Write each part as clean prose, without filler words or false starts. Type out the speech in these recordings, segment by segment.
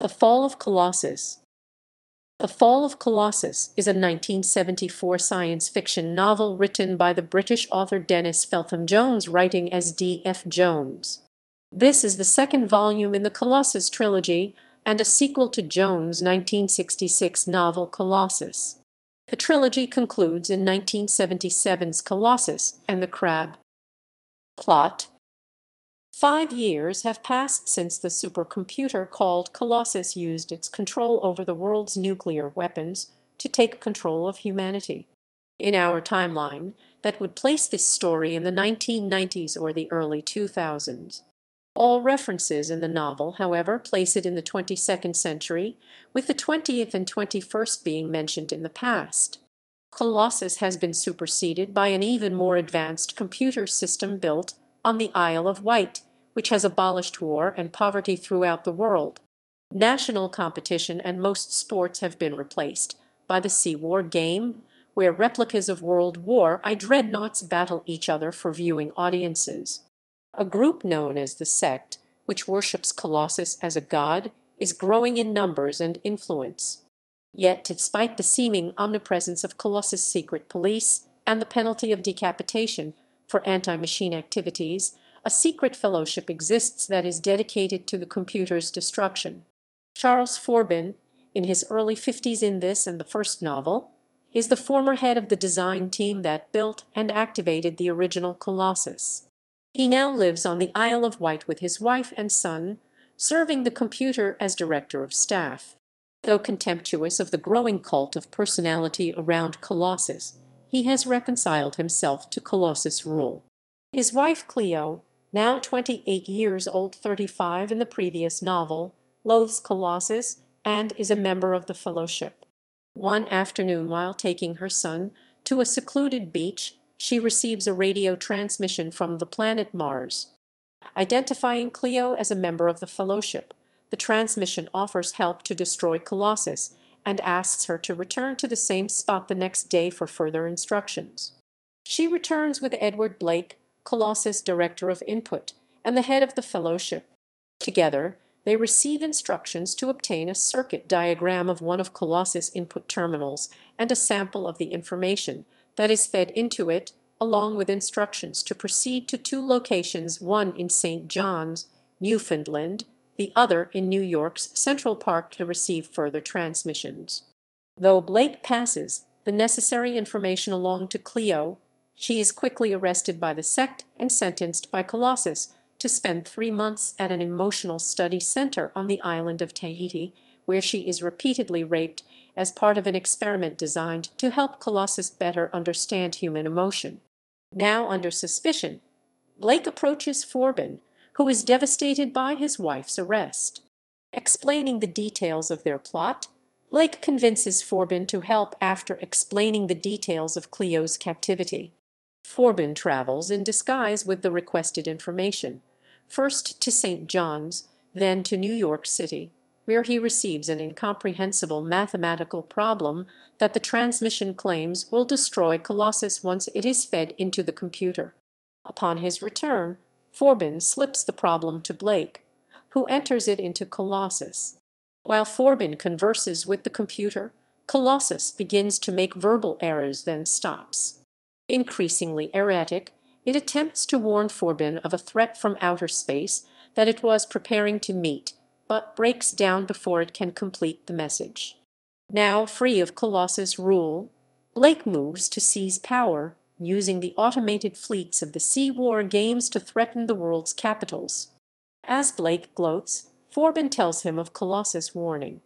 The Fall of Colossus. The Fall of Colossus is a 1974 science fiction novel written by the British author Dennis Feltham Jones, writing as D.F. Jones. This is the second volume in the Colossus Trilogy and a sequel to Jones' 1966 novel Colossus. The trilogy concludes in 1977's Colossus and the Crab. Plot: 5 years have passed since the supercomputer called Colossus used its control over the world's nuclear weapons to take control of humanity. In our timeline, that would place this story in the 1990s or the early 2000s. All references in the novel, however, place it in the 22nd century, with the 20th and 21st being mentioned in the past. Colossus has been superseded by an even more advanced computer system built on the Isle of Wight, which has abolished war and poverty throughout the world. National competition and most sports have been replaced by the Sea War game, where replicas of World War I dreadnoughts battle each other for viewing audiences. A group known as the Sect, which worships Colossus as a god, is growing in numbers and influence. Yet, despite the seeming omnipresence of Colossus' secret police and the penalty of decapitation for anti-machine activities, a secret fellowship exists that is dedicated to the computer's destruction. Charles Forbin, in his early 50s in this and the first novel, is the former head of the design team that built and activated the original Colossus. He now lives on the Isle of Wight with his wife and son, serving the computer as director of staff. Though contemptuous of the growing cult of personality around Colossus, he has reconciled himself to Colossus' rule. His wife Cleo, now 28 years old, 35 in the previous novel, loathes Colossus and is a member of the Fellowship. One afternoon, while taking her son to a secluded beach, she receives a radio transmission from the planet Mars. Identifying Cleo as a member of the Fellowship, the transmission offers help to destroy Colossus and asks her to return to the same spot the next day for further instructions. She returns with Edward Blake, Colossus' director of input and the head of the Fellowship. Together, they receive instructions to obtain a circuit diagram of one of Colossus' input terminals and a sample of the information that is fed into it, along with instructions to proceed to 2 locations, one in St. John's, Newfoundland, the other in New York's Central Park, to receive further transmissions. Though Blake passes the necessary information along to Cleo, she is quickly arrested by the Sect and sentenced by Colossus to spend 3 months at an emotional study center on the island of Tahiti, where she is repeatedly raped as part of an experiment designed to help Colossus better understand human emotion. Now under suspicion, Blake approaches Forbin, who is devastated by his wife's arrest. Explaining the details of their plot, Blake convinces Forbin to help after explaining the details of Cleo's captivity. Forbin travels in disguise with the requested information, first to St. John's, then to New York City, where he receives an incomprehensible mathematical problem that the transmission claims will destroy Colossus once it is fed into the computer. Upon his return, Forbin slips the problem to Blake, who enters it into Colossus. While Forbin converses with the computer, Colossus begins to make verbal errors, then stops. Increasingly erratic, it attempts to warn Forbin of a threat from outer space that it was preparing to meet, but breaks down before it can complete the message. Now free of Colossus' rule, Blake moves to seize power, using the automated fleets of the Sea War games to threaten the world's capitals. As Blake gloats, Forbin tells him of Colossus' warning.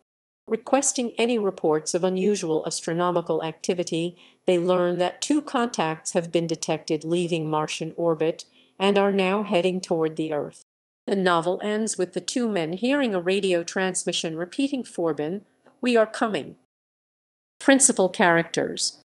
Requesting any reports of unusual astronomical activity, they learn that 2 contacts have been detected leaving Martian orbit and are now heading toward the Earth. The novel ends with the 2 men hearing a radio transmission repeating Forbin, "We are coming." Principal characters: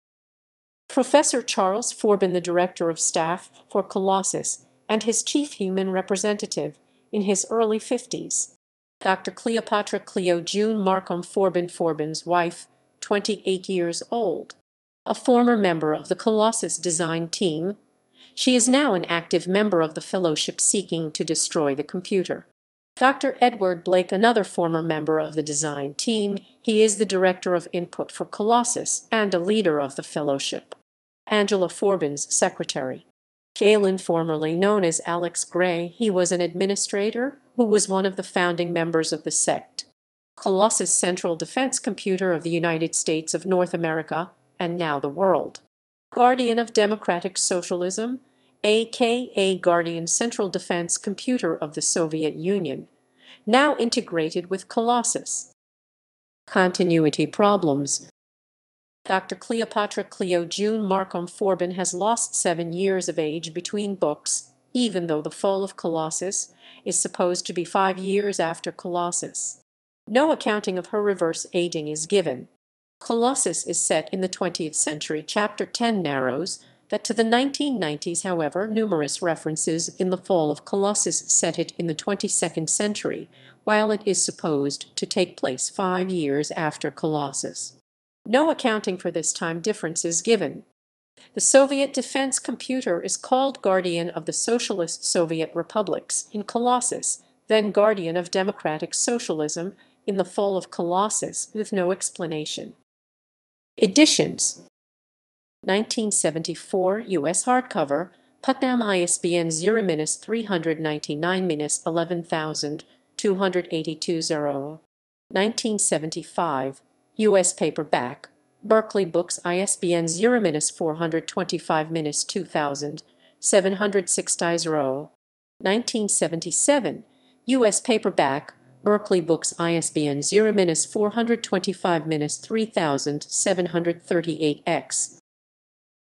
Professor Charles Forbin, the director of staff for Colossus and his chief human representative, in his early 50s. Dr. Cleopatra Cleo June Markham Forbin, Forbin's wife, 28 years old. A former member of the Colossus design team, she is now an active member of the Fellowship seeking to destroy the computer. Dr. Edward Blake, another former member of the design team, he is the director of input for Colossus and a leader of the fellowship. Angela Forbin's secretary. Galen, formerly known as Alex Gray, he was an administrator who was one of the founding members of the sect. Colossus Central Defense Computer of the United States of North America, and now the world. Guardian of Democratic Socialism, aka Guardian Central Defense Computer of the Soviet Union, now integrated with Colossus. Continuity problems. Dr. Cleopatra Cleo June Markham Forbin has lost 7 years of age between books, even though The Fall of Colossus is supposed to be 5 years after Colossus. No accounting of her reverse aging is given. Colossus is set in the 20th century. Chapter 10 narrows that to the 1990s, however, numerous references in The Fall of Colossus set it in the 22nd century, while it is supposed to take place 5 years after Colossus. No accounting for this time difference is given. The Soviet defense computer is called Guardian of the Socialist Soviet Republics in Colossus, then Guardian of Democratic Socialism in The Fall of Colossus, with no explanation. Editions. 1974 U.S. hardcover, Putnam ISBN 0-399-11282. 1975 U.S. paperback, Berkeley Books ISBN 0-425-2000, 706. 1977 U.S. paperback, Berkeley Books ISBN 0-425-3000, 738X.